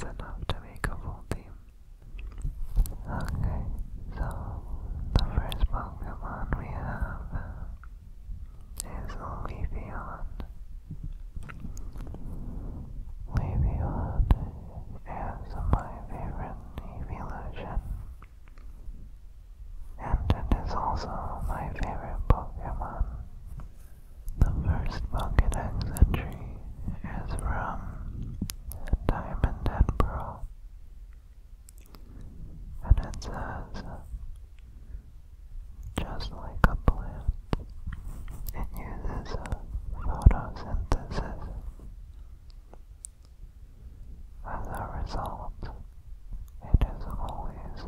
That's enough to make a full team. Okay, so the first Pokemon we have is Leafeon. Leafeon is my favorite evolution, and it is also my favorite Pokemon. The first Pokédex entry is from Diamond and Pearl, and it says, just like a plant, it uses photosynthesis. As a result, it is always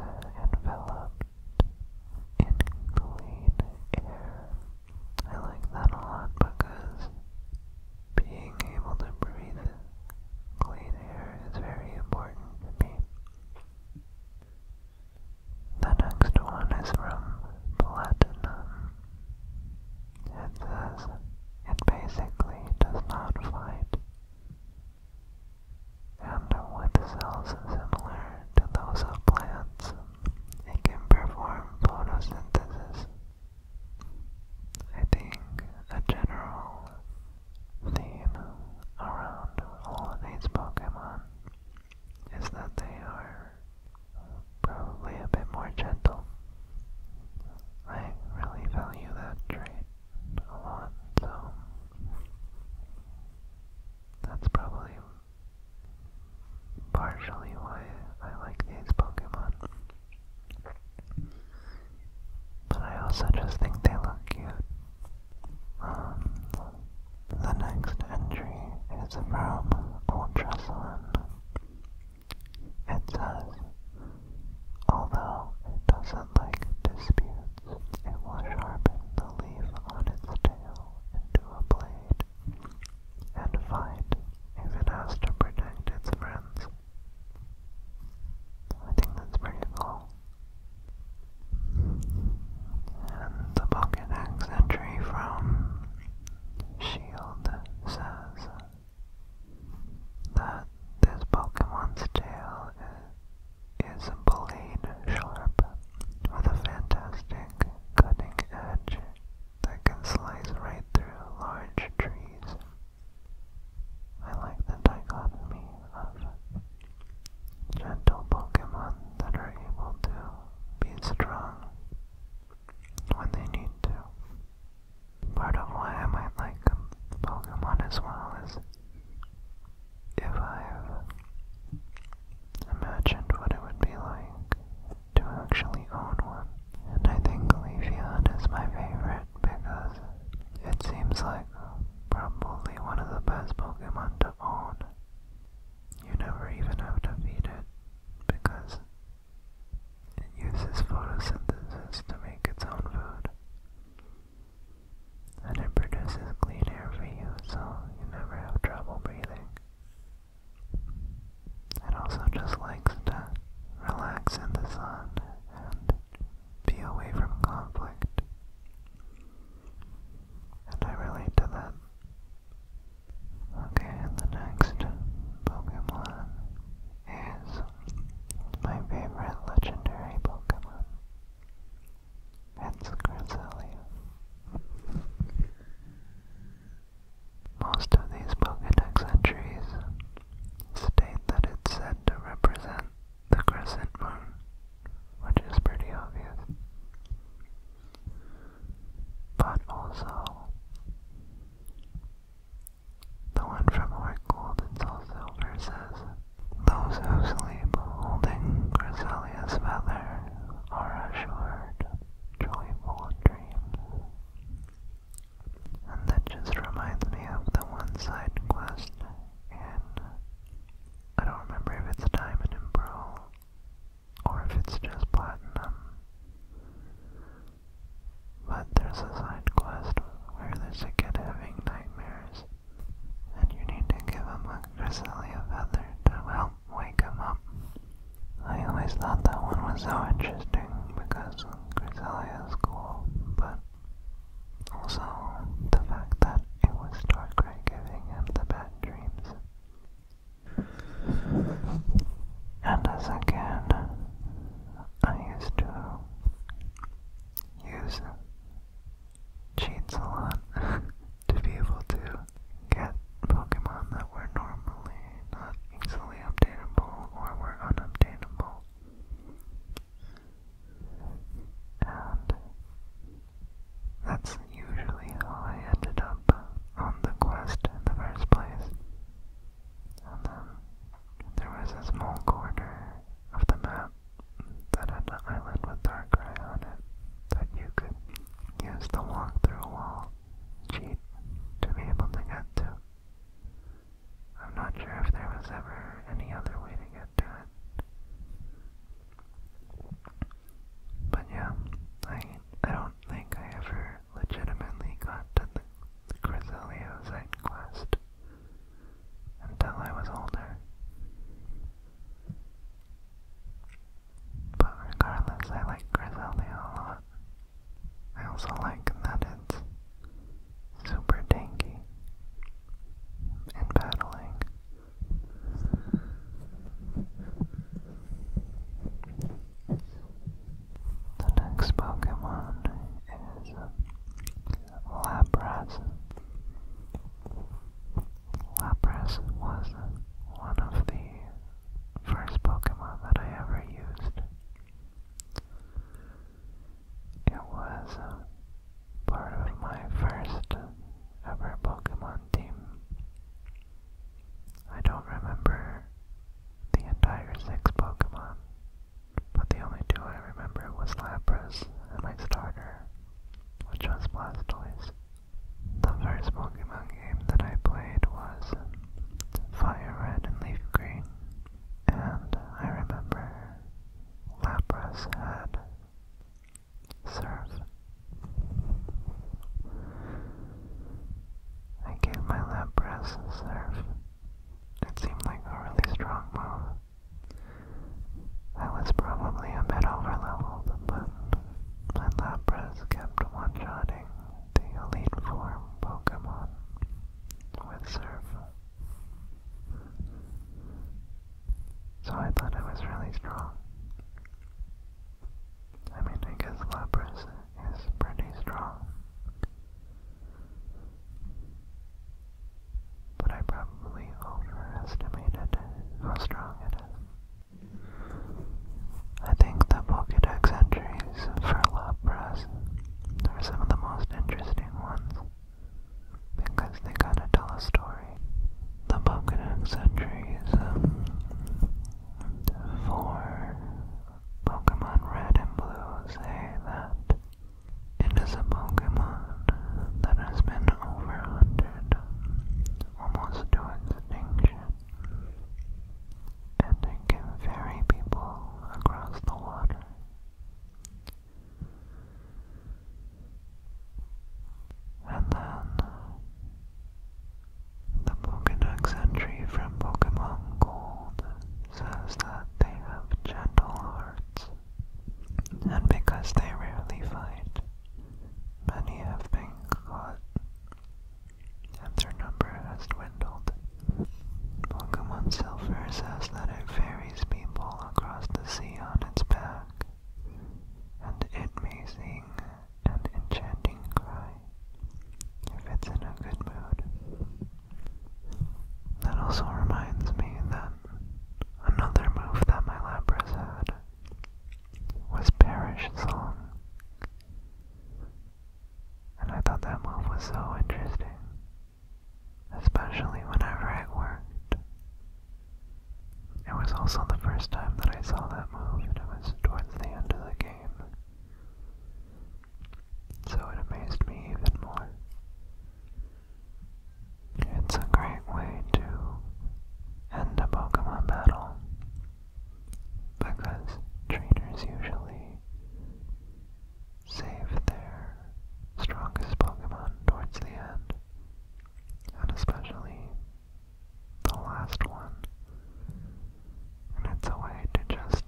enveloped in clean air. I like that a lot because being able to breathe clean air is very important to me. The next one is from Platinum. It says it basically does not fight, and with cells similar to those of plants, it can perform photosynthesis. I think a general theme around all of these Pokemon is that they are probably a bit more gentle. I really value that trait a lot, so that's probably partially why I like these Pokemon. But I also just think they look cute. The next entry is from Ultrasun. It says, although it doesn't like disputes, it will sharpen the leaf on its tail into a blade and fight if it has to protect its friends. I think that's pretty cool. And the Pokédex entry from Shield says that this Pokemon's tail is blade sharp with a fantastic cutting edge that can slice right through large trees. I like the dichotomy of gentle Pokemon that are able to be strong when they need to. Part of why I might like Pokemon as well is if I've imagined what it would be like to actually own one. And I think Leafeon is my favorite because it seems like probably one of the best Pokemon to own. You never even have to feed it because it uses photosynthesis to make its own food. And it produces clean air for you, so you never have trouble breathing. It also just likes to relax in the sun and be away from conflict. And I relate to that. Okay, and the next Pokemon is my favorite legendary Pokemon. It's Cresselia. Most of these Pokédex entries state that it's said to represent the crescent moon, which is pretty obvious. But also, the one from Heart Gold and Soul Silver says, those who sleep holding Cresselia's feather are assured joyful dreams. And that just reminds me of the one side quest in, I don't remember if it's Diamond and Pearl or if it's just Platinum, but there's a side quest where there's a kid having nightmares and you need to give him a Cresselia feather to help wake him up. I always thought that one was so interesting because Cresselia is cool, but also the fact that it was Darkrai giving him the bad dreams. Lapras and my starter, which was Blastoise. The first Pokemon game that I played was Fire Red and Leaf Green, and I remember Lapras had Surf. I gave my Lapras Surf. It seemed like a really strong move. I was probably a bit overleveled, but my Lapras kept one-shotting the Elite Form Pokemon with Surf. So I thought it was really strong. I mean, I guess Lapras is pretty strong. But I probably overestimated how strong it is. I think the Pokédex entries for Lapras are some of the most interesting ones because they kind of tell a story. The Pokédex entries for Pokemon Red and Blue say that it is a Pokemon that has been overhunted almost to extinction, and it can ferry people across the water. And then the Pokédex entry from Pokemon Gold says that they have gentle hearts, and because they rarely fight, many have been caught, and their number has dwindled. Pokemon Silver says that it ferries people across the sea on its back, and it may sing an enchanting cry if it's in a good mood. That also reminds me that another move that my Lapras had was Perish Song, and I thought that move was so interesting, especially whenever it worked. It was also the first time that I saw that move, and it was towards the end of the game, so it amazed me even more. It's a great way to end a Pokemon battle, because trainers usually save their strongest Pokemon towards the end, and especially the last one, and it's a way to just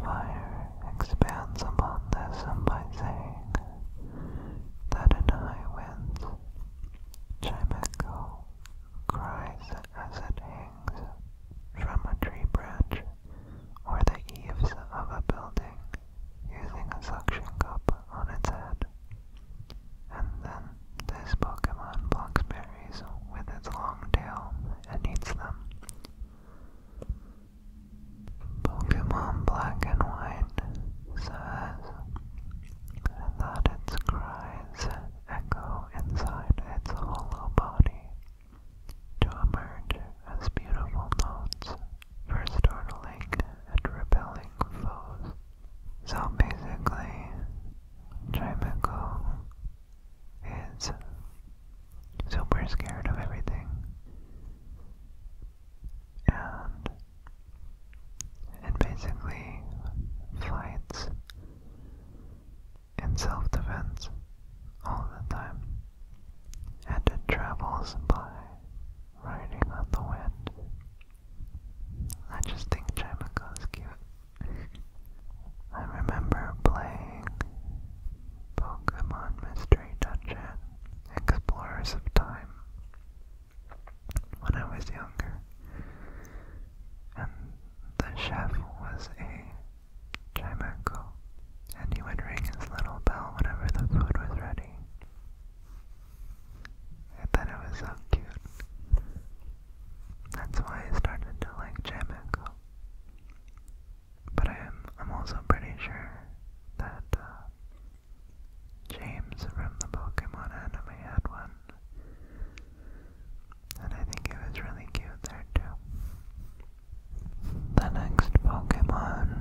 Fire expands upon this by saying that in high winds, Chimecho cries as it hangs from a tree branch or the eaves of a building using a suction cup on its head. And then this Pokemon plucks berries with its long tail and eats them. Pokemon Black and White says that its cries echo inside its hollow body to emerge as beautiful notes for startling and repelling foes. So basically, Chimecho is super scared of everything, and it basically fights in self-defense all the time, and it travels by riding on the wind. I just think Chimecho is cute. I remember playing Pokemon Mystery Dungeon Explorers of Time when I was younger, and the chef was a Chimecho, and he would ring his little bell whenever the food was ready. I thought it was so cute. That's why I started to like Chimecho. But I'm also pretty sure that James from the Pokemon anime had one, and I think it was really cute there too. The next Pokemon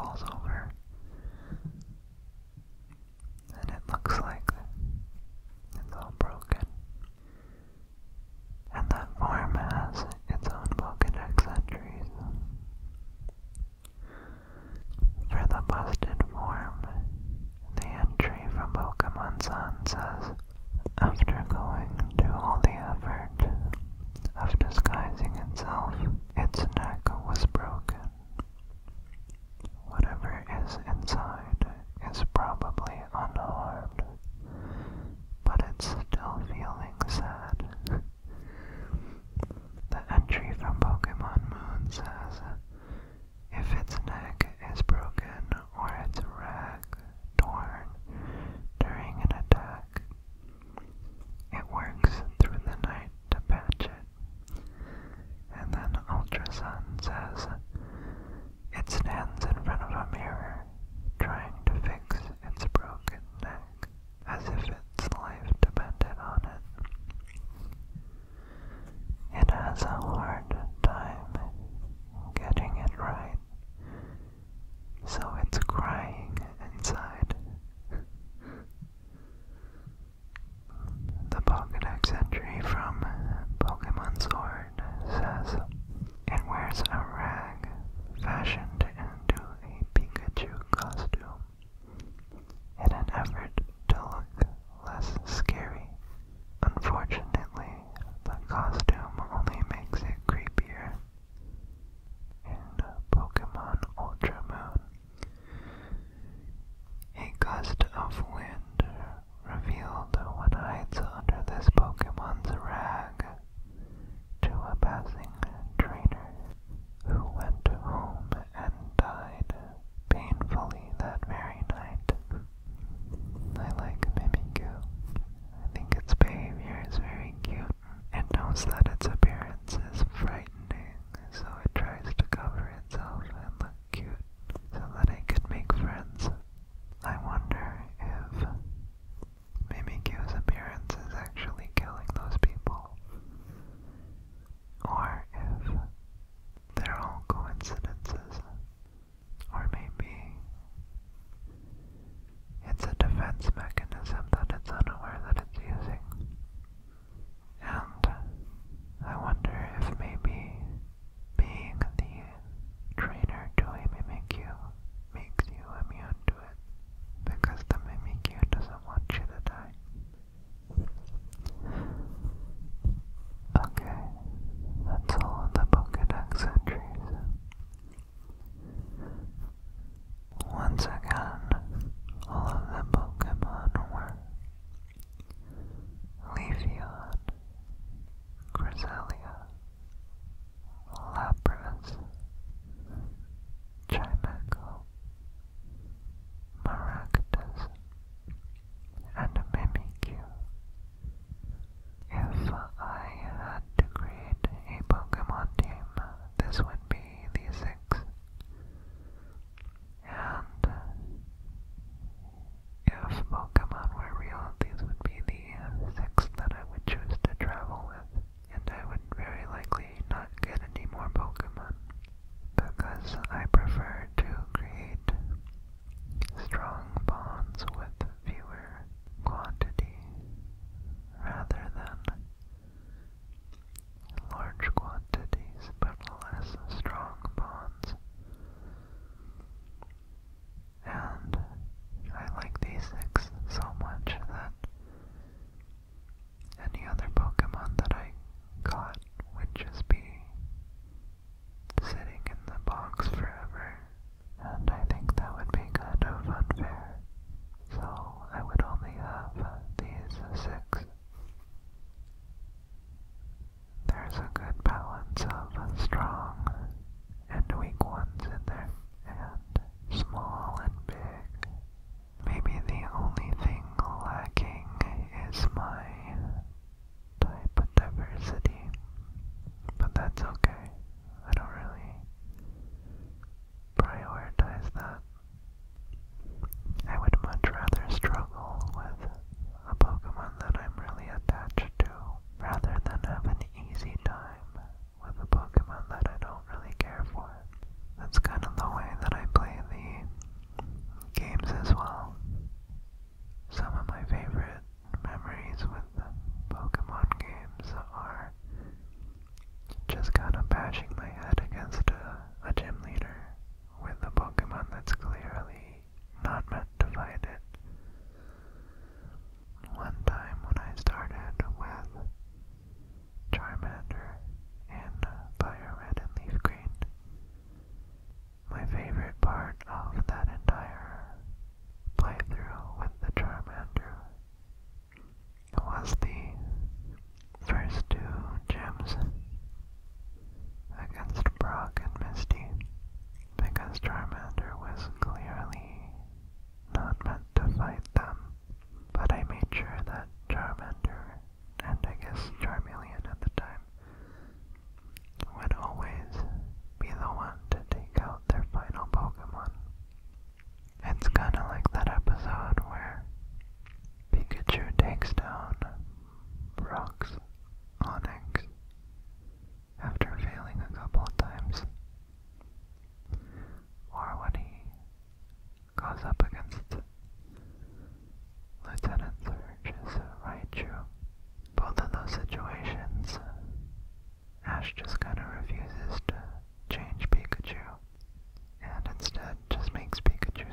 falls over. And it looks like it's all broken. And that form has its own Pokédex entries. For the busted form, the entry from Pokemon Sun says, after going to all the effort of disguising itself, its neck was broken. Whatever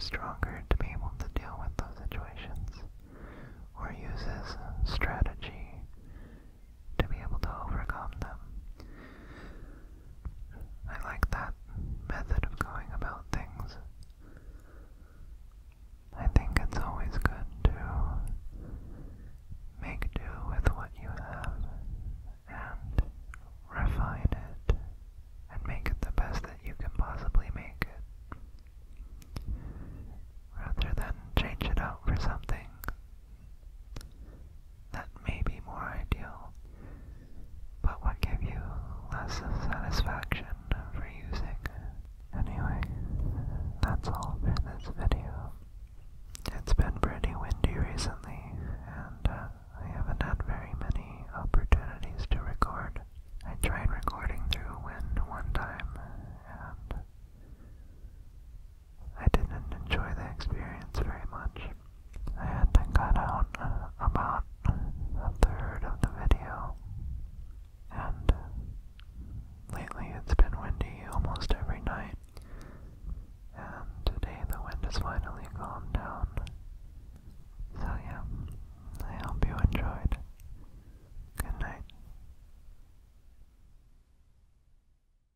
stronger to be able to deal with those situations, or uses strategy to be able to overcome them. I like that method of going about things. I think it's always good to make do with what you have and refine it and make it the best that you can possibly make it, rather than change it out for something that may be more ideal, but would give you less of satisfaction for using. Anyway, that's all for this video.